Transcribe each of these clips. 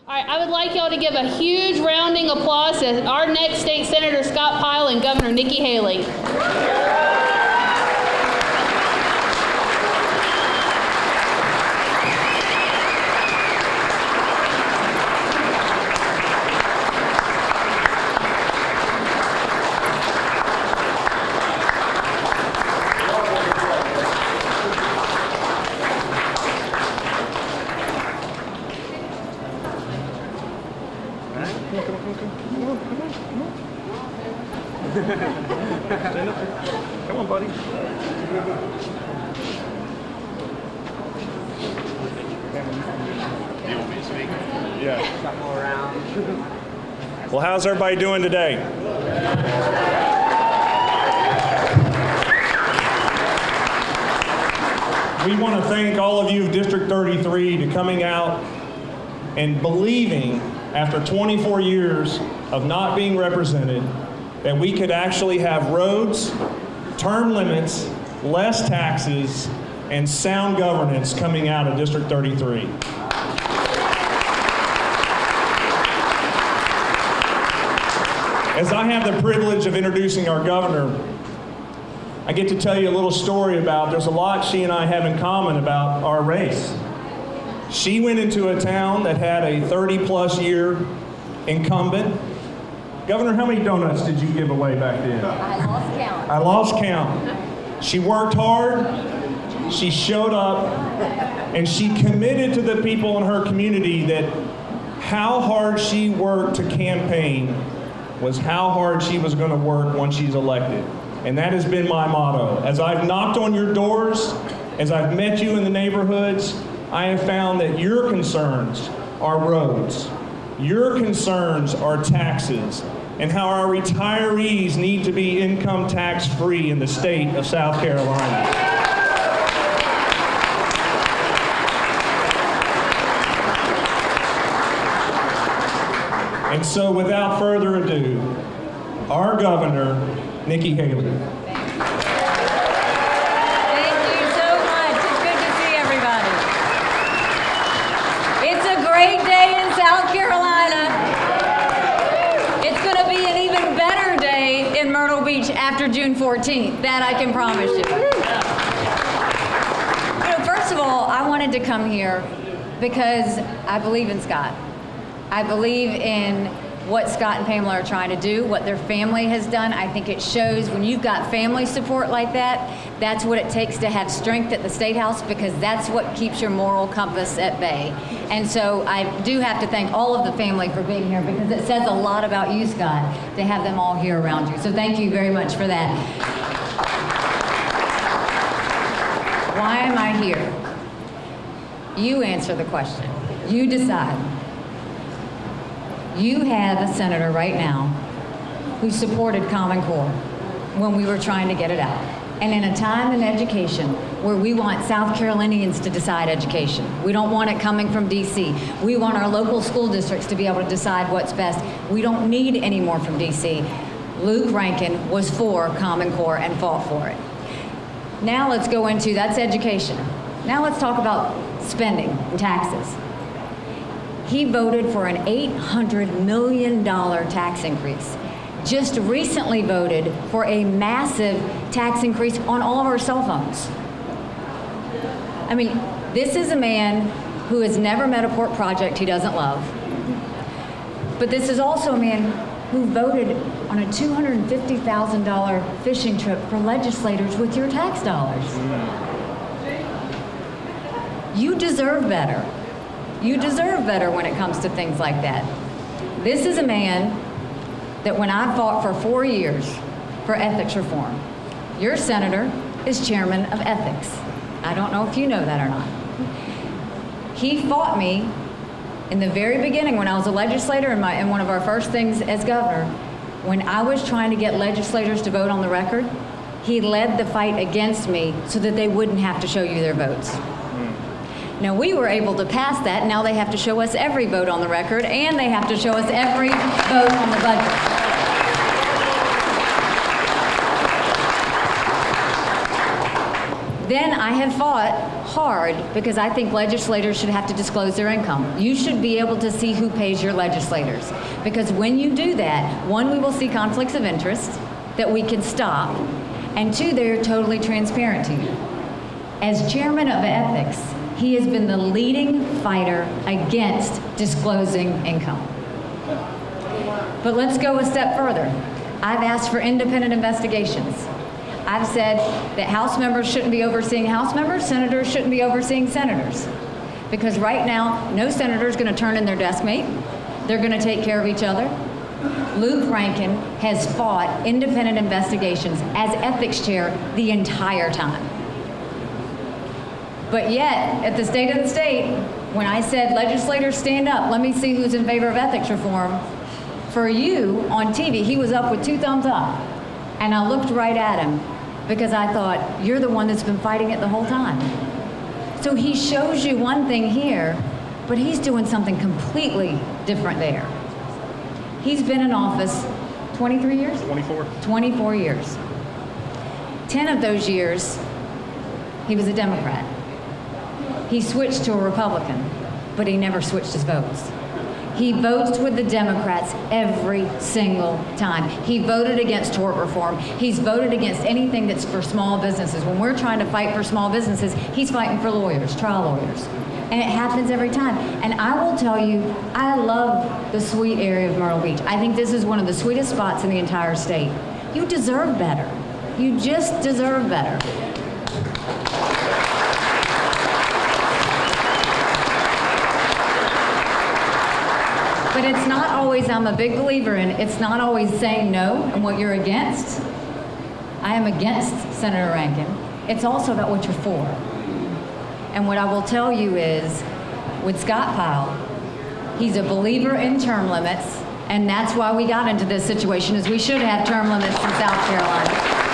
All right, I would like y'all to give a huge rounding applause to our next state senator, Scott Pyle, and Governor Nikki Haley. Come on, buddy. Yeah. Shuffle around. Well, how's everybody doing today? We want to thank all of you of District 33 to coming out and believing, after 24 years of not being represented, that we could actually have roads, term limits, less taxes, and sound governance coming out of District 33. As I have the privilege of introducing our governor, I get to tell you a little story about, there's a lot she and I have in common about our race. She went into a town that had a 30-plus year incumbent. Governor, how many donuts did you give away back then? I lost count. I lost count. She worked hard, she showed up, and she committed to the people in her community that how hard she worked to campaign was how hard she was going to work once she's elected. And that has been my motto. As I've knocked on your doors, as I've met you in the neighborhoods, I have found that your concerns are roads, your concerns are taxes, and how our retirees need to be income tax free in the state of South Carolina. And so without further ado, our governor, Nikki Haley. Thank you so much. It's good to see everybody. It's a great day in South Carolina. It's going to be an even better day in Myrtle Beach after June 14th. That I can promise you. First of all, I wanted to come here because I believe in Scott. I believe in what Scott and Pamela are trying to do, what their family has done. I think it shows when you've got family support like that, that's what it takes to have strength at the State House, because that's what keeps your moral compass at bay. And so I do have to thank all of the family for being here, because it says a lot about you, Scott, to have them all here around you. So thank you very much for that. Why am I here? You answer the question. You decide. You have a senator right now who supported Common Core when we were trying to get it out. And in a time in education where we want South Carolinians to decide education, we don't want it coming from DC. We want our local school districts to be able to decide what's best. We don't need any more from DC. Luke Rankin was for Common Core and fought for it. Now let's go into, that's education. Now let's talk about spending and taxes. He voted for an $800 million tax increase. Just recently voted for a massive tax increase on all of our cell phones. I mean, this is a man who has never met a port project he doesn't love. But this is also a man who voted on a $250,000 fishing trip for legislators with your tax dollars. You deserve better. You deserve better when it comes to things like that. This is a man that when I fought for 4 years for ethics reform, your senator is chairman of ethics. I don't know if you know that or not. He fought me in the very beginning when I was a legislator and one of our first things as governor, when I was trying to get legislators to vote on the record, he led the fight against me so that they wouldn't have to show you their votes. Now, we were able to pass that. Now they have to show us every vote on the record, and they have to show us every vote on the budget. Then I have fought hard because I think legislators should have to disclose their income. You should be able to see who pays your legislators. Because when you do that, one, we will see conflicts of interest that we can stop, and two, they're totally transparent to you. As chairman of ethics, he has been the leading fighter against disclosing income. But let's go a step further. I've asked for independent investigations. I've said that House members shouldn't be overseeing House members, senators shouldn't be overseeing senators. Because right now, no senator is going to turn in their desk mate. They're going to take care of each other. Luke Rankin has fought independent investigations as ethics chair the entire time. But yet, at the State of the State, when I said, legislators stand up, let me see who's in favor of ethics reform, for you on TV, he was up with 2 thumbs up. And I looked right at him because I thought, you're the one that's been fighting it the whole time. So he shows you one thing here, but he's doing something completely different there. He's been in office 23 years? 24. 24 years. 10 of those years, he was a Democrat. He switched to a Republican, but he never switched his votes. He votes with the Democrats every single time. He voted against tort reform. He's voted against anything that's for small businesses. When we're trying to fight for small businesses, he's fighting for lawyers, trial lawyers. And it happens every time. And I will tell you, I love the sweet area of Myrtle Beach. I think this is one of the sweetest spots in the entire state. You deserve better. You just deserve better. But it's not always, I'm a big believer in, it's not always saying no and what you're against. I am against Senator Rankin. It's also about what you're for. And what I will tell you is, with Scott Pyle, he's a believer in term limits, and that's why we got into this situation, is we should have term limits in South Carolina.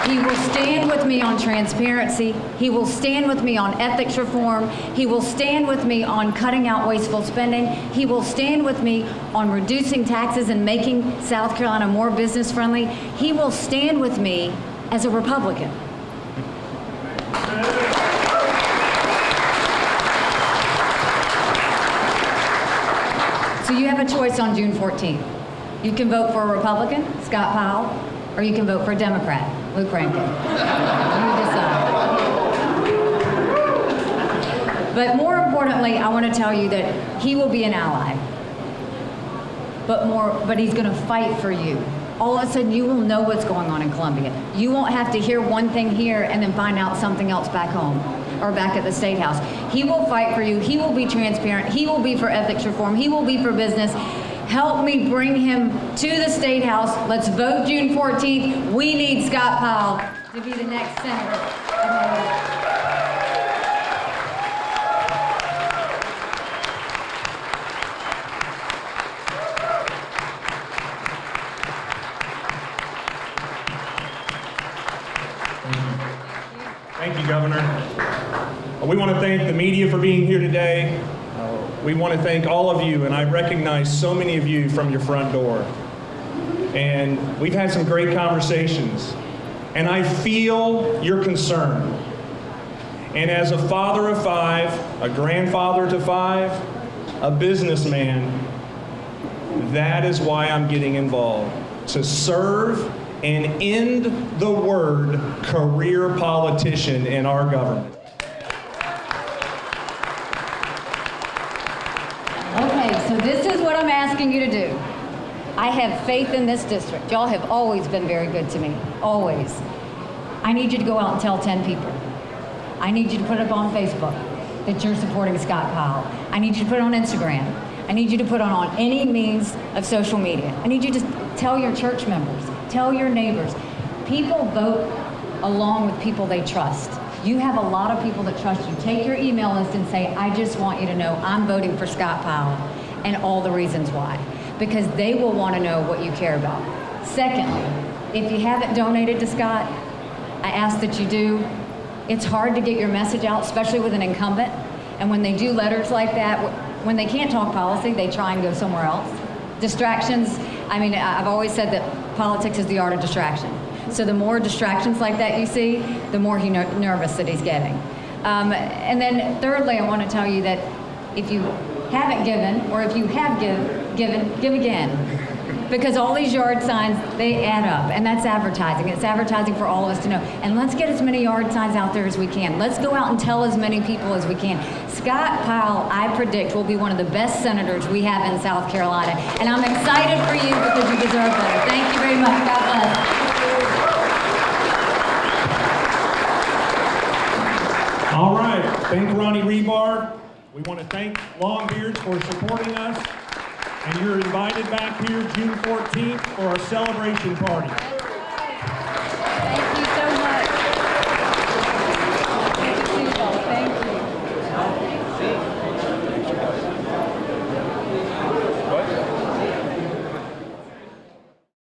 He will stand with me on transparency. He will stand with me on ethics reform. He will stand with me on cutting out wasteful spending. He will stand with me on reducing taxes and making South Carolina more business friendly. He will stand with me as a Republican. So you have a choice on June 14th. You can vote for a Republican, Scott Pyle, or you can vote for a Democrat, Luke Rankin. You decide. But more importantly, I want to tell you that he will be an ally. But he's going to fight for you. All of a sudden, you will know what's going on in Columbia. You won't have to hear one thing here and then find out something else back home or back at the State House. He will fight for you. He will be transparent. He will be for ethics reform. He will be for business. Help me bring him to the State House. Let's vote June 14th. We need Scott Pyle to be the next senator. Thank you, Governor. We want to thank the media for being here today. We want to thank all of you, and I recognize so many of you from your front door. And we've had some great conversations, and I feel your concern. And as a father of 5, a grandfather to 5, a businessman, that is why I'm getting involved, to serve and end the word career politician in our government. Okay, so this is what I'm asking you to do. I have faith in this district. Y'all have always been very good to me, always. I need you to go out and tell 10 people. I need you to put it up on Facebook that you're supporting Scott Pyle. I need you to put it on Instagram. I need you to put it on any means of social media. I need you to tell your church members, tell your neighbors. People vote along with people they trust. You have a lot of people that trust you. Take your email list and say, I just want you to know I'm voting for Scott Pyle and all the reasons why. Because they will want to know what you care about. Secondly, if you haven't donated to Scott, I ask that you do. It's hard to get your message out, especially with an incumbent. And when they do letters like that, when they can't talk policy, they try and go somewhere else. Distractions, I mean, I've always said that politics is the art of distraction. So the more distractions like that you see, the more nervous that he's getting. And then thirdly, I want to tell you that if you haven't given, or if you have given, give again. Because all these yard signs, they add up, and that's advertising. It's advertising for all of us to know. And let's get as many yard signs out there as we can. Let's go out and tell as many people as we can. Scott Pyle, I predict, will be one of the best senators we have in South Carolina. And I'm excited for you because you deserve better. Thank you very much. God bless. All right, thank Ronnie Rebar. We want to thank Longbeards for supporting us. And you're invited back here June 14th for our celebration party.